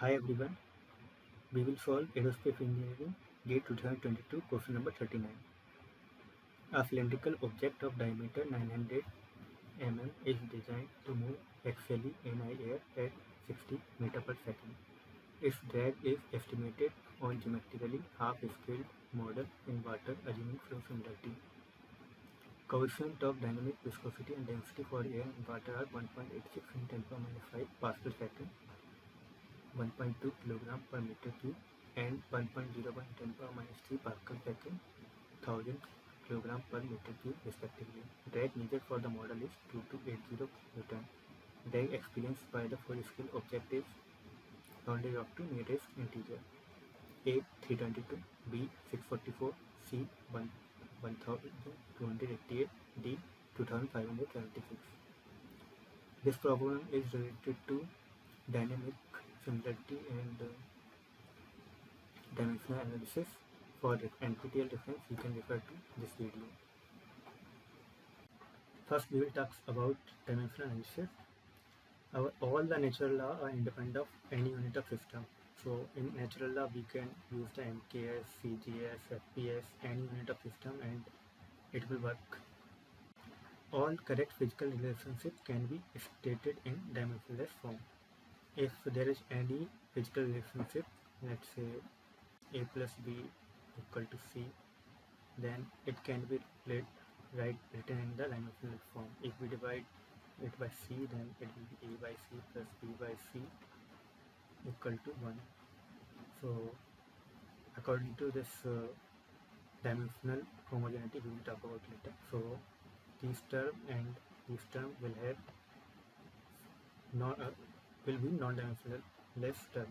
Hi everyone, we will solve Aerospace Engineering GATE 2022 question number 39. A cylindrical object of diameter 900 mm is designed to move axially in air at 60 meter per second. Its drag is estimated on geometrically half-scaled model in water assuming flow similarity. Coefficient of dynamic viscosity and density for air and water are 1.86 in 10 to the minus 5 pascal per second, 1.2 kg per meter cube and 1.01 10 power minus 3 pascal second 1000 kg per meter cube respectively. Drag needed for the model is 2280 Newton. Drag experienced by the full-scale object is rounded up to nearest integer. A 322, B 644, C 1288, D 2576. This problem is related to dynamic similarity and dimensional analysis. For NPTEL reference, you can refer to this video. First, we will talk about dimensional analysis. All the natural laws are independent of any unit of system. So, in natural law, we can use the MKS, CGS, FPS, any unit of system, and it will work. All correct physical relationships can be stated in dimensionless form. If there is any physical relationship, let's say A plus B equal to C, then it can be written in the dimensional form. If we divide it by C, then it will be A by C plus B by C equal to 1. So according to this dimensional homogeneity, we will talk about later. So these term and this term will have will be non-dimensional less term.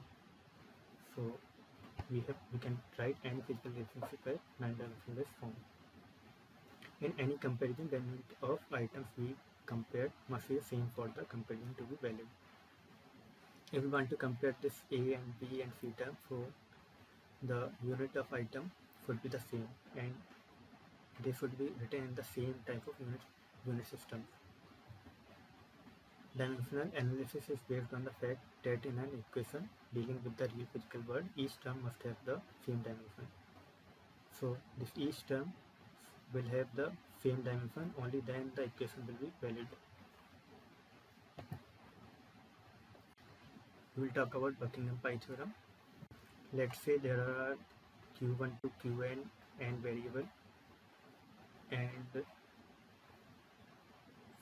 So we can write any physical relationship as non-dimensional form. In any comparison, the unit of items we compared must be the same for the comparison to be valid. If we want to compare this A and B and C term, so the unit of item should be the same and they should be written in the same type of unit system. Dimensional analysis is based on the fact that in an equation dealing with the real physical world, each term must have the same dimension. So this each term will have the same dimension, only then the equation will be valid. We will talk about Buckingham Pi theorem. Let's say there are Q1 to Qn and variable, and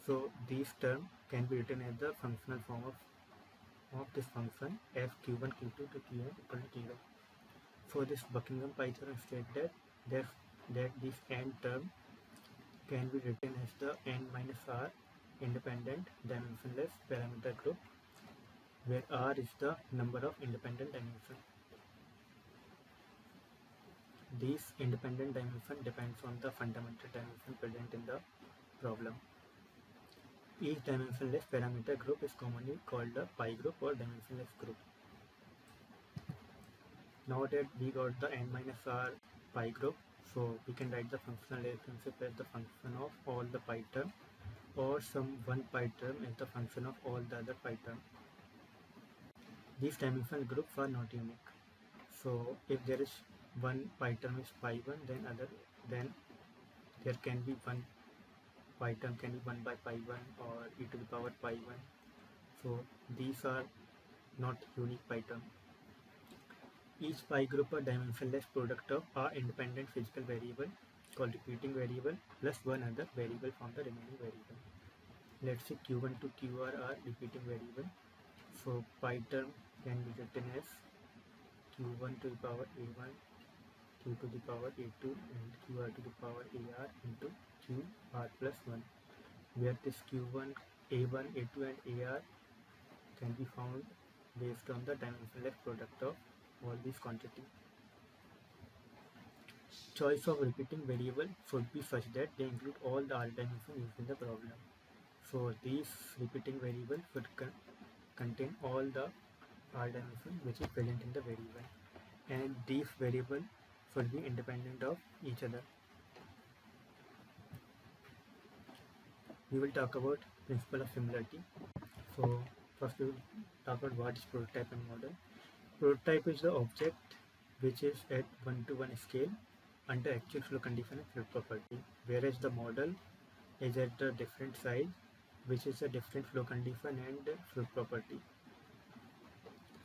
so these terms can be written as the functional form of this function f q1 q2 to qn equal to 0. So this Buckingham Pi theorem states that this n term can be written as the n minus r independent dimensionless parameter group, where r is the number of independent dimensions. These independent dimension depends on the fundamental dimension present in the problem. Each dimensionless parameter group is commonly called a pi group or dimensionless group. Now that we got the n minus r pi group, so we can write the functional relationship as the function of all the pi term, or some one pi term is the function of all the other pi term. These dimensional groups are not unique. So if there is one pi term is pi 1, then there can be one pi term can be 1 by pi 1 or e to the power pi 1. So these are not unique pi term. Each pi group or dimensionless product of are independent physical variable called repeating variable plus one other variable from the remaining variable. Let's say q1 to qr are repeating variable. So pi term can be written as q1 to the power a1, q to the power a2 and qr to the power ar into qr plus 1, where this q1, a1, a2 and ar can be found based on the dimensionless product of all these quantities. Choice of repeating variable should be such that they include all the r dimensions used in the problem. So these repeating variables should contain all the r dimensions which is present in the variable, and these variables should be independent of each other. We will talk about principle of similarity. So first we will talk about what is prototype and model. Prototype is the object which is at 1:1 scale under actual flow condition and fluid property, whereas the model is at the different size which is a different flow condition and fluid property.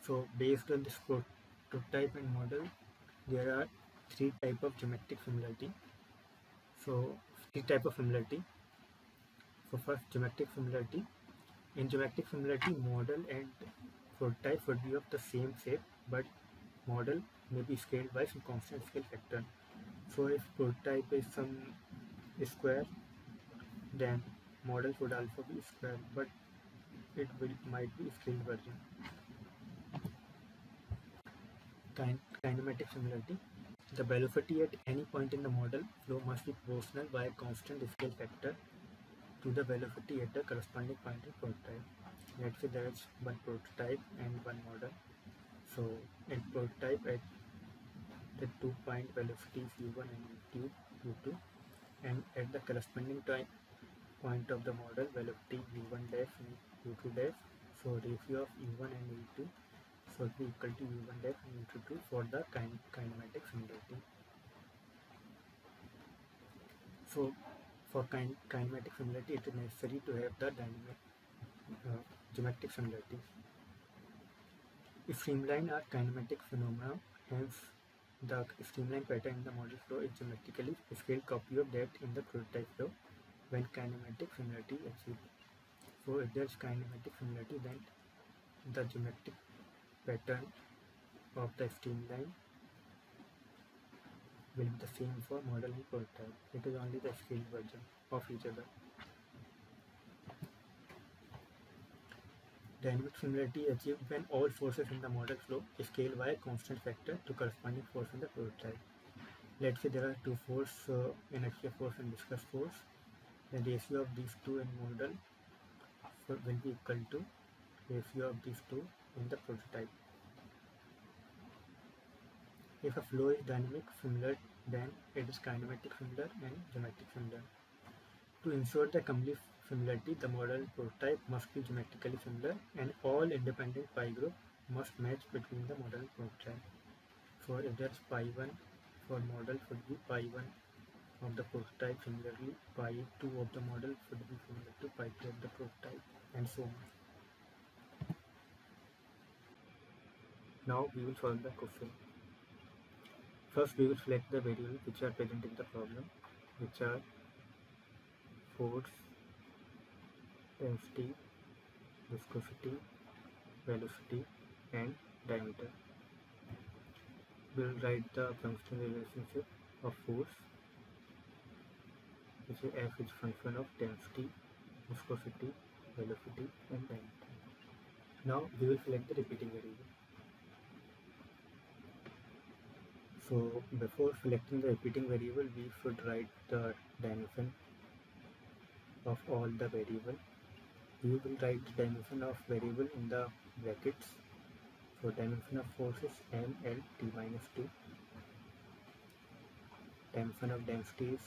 So based on this prototype and model, there are three type of geometric similarity. So three type of similarity. So first, geometric similarity. In geometric similarity, model and prototype would be of the same shape, but model may be scaled by some constant scale factor. So if prototype is some square, then model would also be square, but it might be scaled version. Kinematic similarity. The velocity at any point in the model flow must be proportional by a constant scale factor to the velocity at the corresponding point in prototype. Let's say there is one prototype and one model. So in prototype at the 2 point velocities u1 and u2, and at the corresponding point of the model velocity u1 dash and u2 dash. So ratio of u1 and u2 should be equal to u1 dash and u2 for the kinematic similarity. So for kinematic similarity, it is necessary to have the geometric similarity. Streamline are kinematic phenomena, hence the streamline pattern in the model flow is geometrically scaled copy of that in the prototype flow when kinematic similarity is achieved. So if there is kinematic similarity, then the geometric pattern of the streamline will be the same for model and prototype. It is only the scaled version of each other. Dynamic similarity achieved when all forces in the model flow scale by a constant factor to corresponding force in the prototype. Let's say there are two forces, inertial force and viscous force. The ratio of these two in model will be equal to ratio of these two in the prototype. If a flow is dynamic similar, then it is kinematic similar and geometric similar. To ensure the complete similarity, the model and prototype must be geometrically similar, and all independent pi group must match between the model and prototype. So if there is pi 1 for model should be pi 1 of the prototype, similarly pi 2 of the model should be similar to pi 2 of the prototype, and so on. Now we will solve the question. First we will select the variables which are present in the problem, which are force, density, viscosity, velocity and diameter. We will write the functional relationship of force, which is f is function of density, viscosity, velocity and diameter. Now we will select the repeating variable. So before selecting the repeating variable, we should write the dimension of all the variable. We will write the dimension of variable in the brackets. So dimension of force is m l t minus 2. Dimension of density is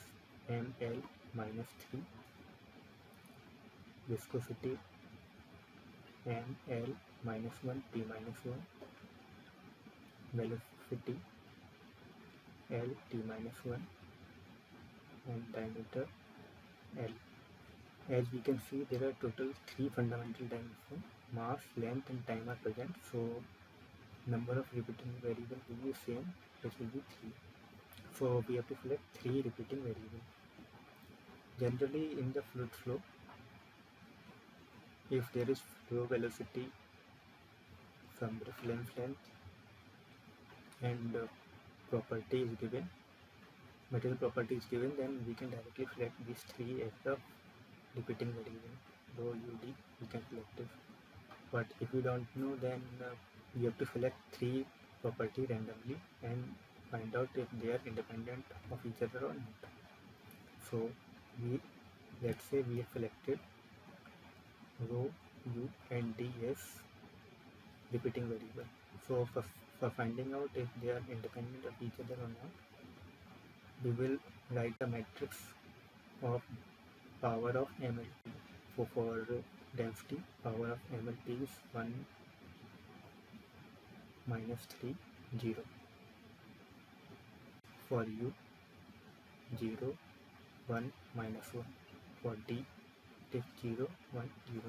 m l minus 3. Viscosity m l minus 1 t minus 1. Velocity l t minus 1 and diameter l. As we can see, there are total 3 fundamental dimensions: mass, length and time are present. So number of repeating variables will be same, which will be 3. So we have to select 3 repeating variables. Generally in the fluid flow, if there is flow velocity, some reference length and property is given, material property is given, then we can directly select these 3 as the repeating variable. Rho ud, we can select this. But if you don't know, then you have to select 3 property randomly and find out if they are independent of each other or not. So let's say we have selected rho, u and d as repeating variable. So for finding out if they are independent of each other or not, we will write the matrix of power of MLP. So for density, power of MLP is 1 minus 3 0. For u 0 1 minus 1. For d it is 0 1 0.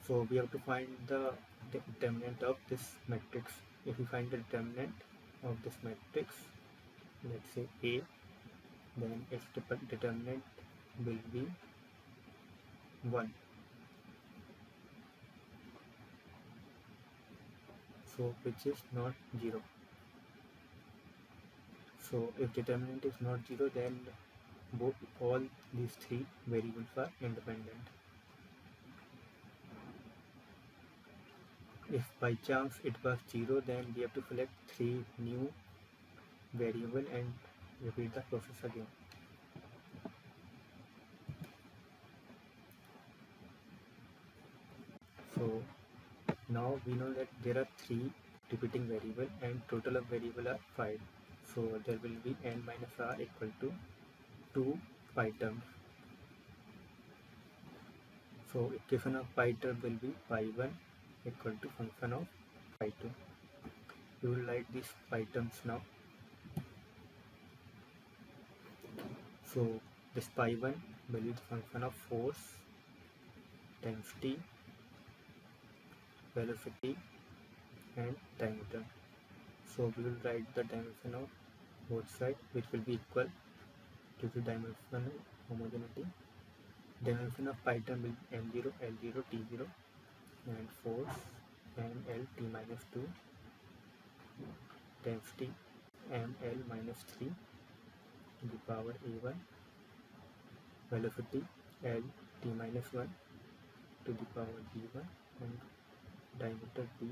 So we have to find the determinant of this matrix. If we find the determinant of this matrix, let's say A, then its determinant will be 1. So which is not 0. So if determinant is not 0, then all these three variables are independent. If by chance it was 0, then we have to select 3 new variable and repeat the process again. So now we know that there are 3 repeating variable and total of variable are 5. So there will be n minus r equal to 2 pi terms. So equation of pi term will be pi 1 equal to function of pi 2. We will write these pi terms now. So this pi 1 will be the function of force, density, velocity and diameter. So we will write the dimension of both sides, which will be equal due to dimensional homogeneity. Dimension of pi term will be m0, l0, t0 and force ml t minus 2, density ml minus 3 to the power a1, velocity l t minus 1 to the power b1 and diameter d,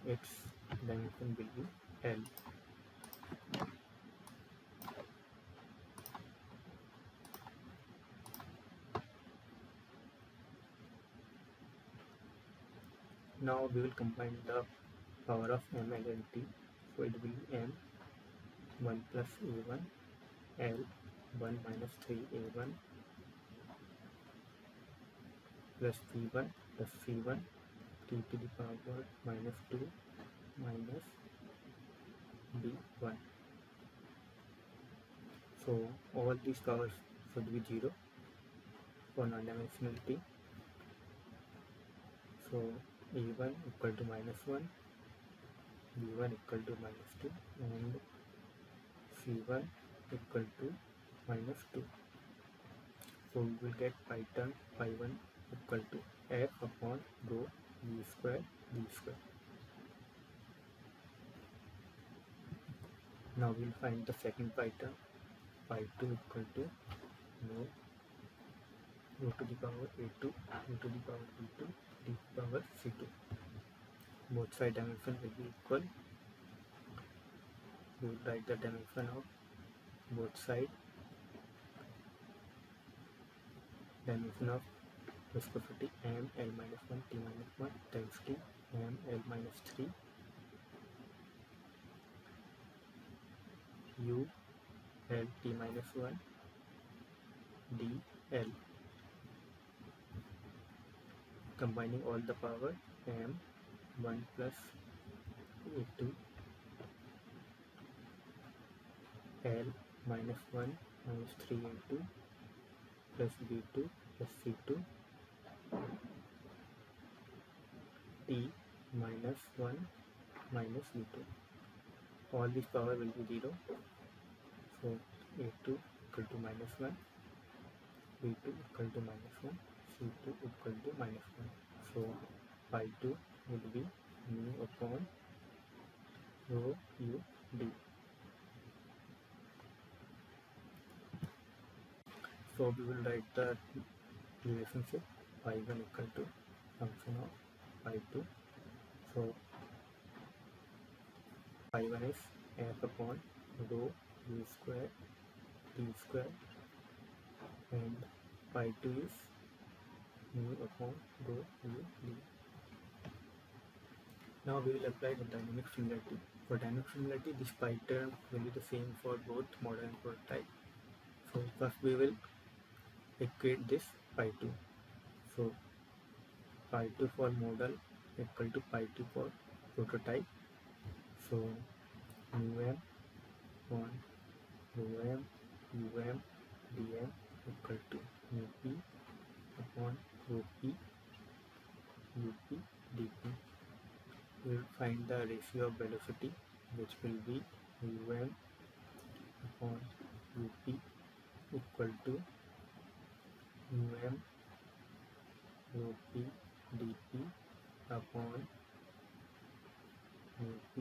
its dimension will be l. Now we will combine the power of m, l and t. So it will be m 1 plus a1 l 1 minus 3 a1 plus b1 plus c1 t to the power minus 2 minus b1. So all these powers should be 0 for non-dimensionality. So a1 equal to minus 1, b1 equal to minus 2 and c1 equal to minus 2. So we will get pi term pi 1 equal to f upon rho v square d square. Now we will find the second pi term, pi 2 equal to rho to the power a2, rho to the power b2, d to the power c2. Both side dimension will be equal. We will write the dimension of both side. Dimension of viscosity m l minus 1 t minus 1, density m l minus 3, u l t minus 1 d l. Combining all the power m 1 plus a2 l minus 1 minus 3 into plus b2 plus c2 t minus 1 minus b2. All these power will be 0. So a2 equal to minus 1, b2 equal to minus 1, c2 equal to minus 1. So pi 2 will be mu upon rho u d. So we will write the relationship pi 1 equal to function of pi 2. So pi 1 is f upon rho u square t square and pi 2 is mu upon rho u d. Now we will apply the dynamic similarity. For dynamic similarity, this pi term will be the same for both model and prototype. So first we will equate this pi 2. So pi 2 for model equal to pi 2 for prototype. So mu m upon mu m um dm equal to mu p upon rho p up dp. We will find the ratio of velocity, which will be um upon up equal to um rho p dp upon up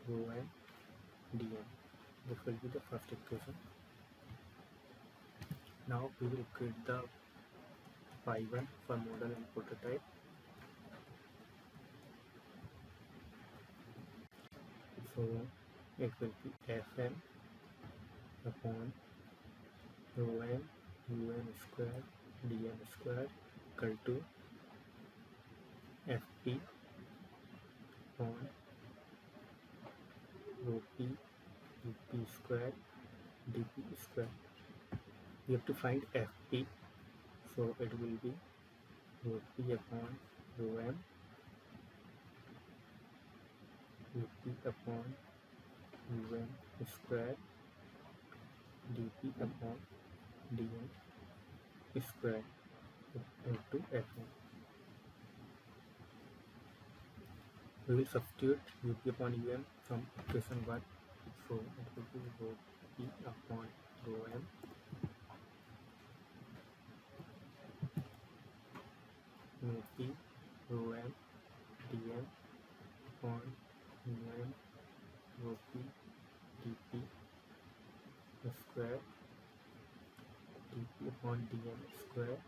rho m dm. This will be the first equation. Now we will create the phi 1 for model and prototype. So it will be fm upon rho m square dm square equal to fp upon rho p up square dp square. We have to find fp, so it will be rho p upon rho m up upon um square dp upon dm square into fm. We will substitute up upon um from equation 1, so it will be rho p upon rho m mu p rho m dm upon um rho p dp square dp upon dm square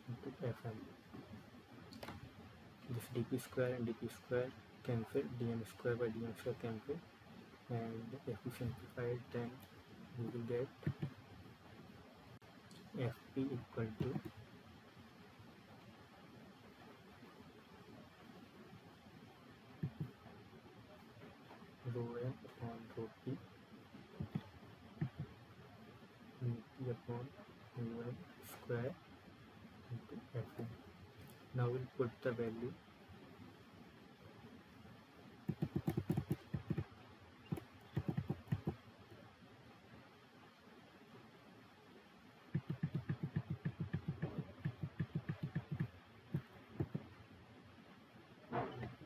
into fm. This dp square and dp square cancel, dm square by dm square cancel, and if we simplify it, then we will get fp equal to rho m upon rho p mu p upon um square into fm. Now we'll put the value.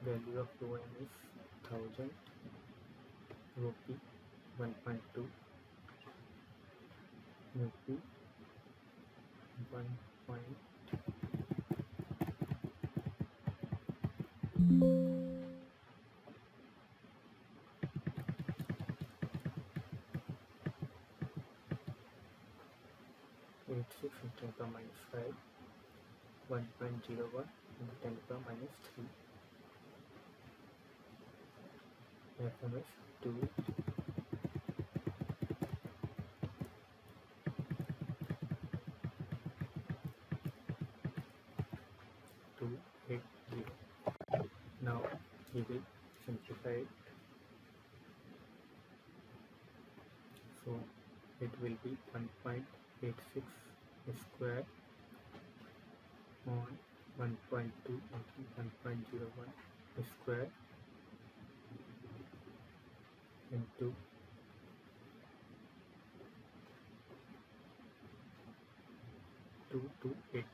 Value of rho m is 1000, rho p 1.2, mu p 1.86 into 10 power minus 5, 1.01 into 10 power minus 3. Fm is 2280. Now we will simplify it. So it will be 1.86 square on 1.2 into 1.01 square into 228.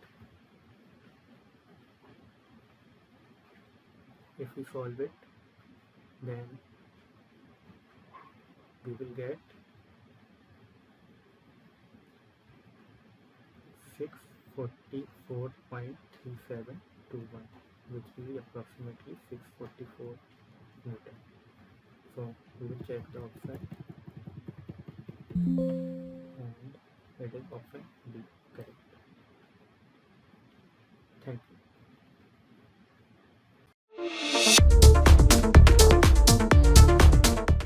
If we solve it, then we will get 644.3721, which is approximately 644 Newton. So we will check the option, and it is option B.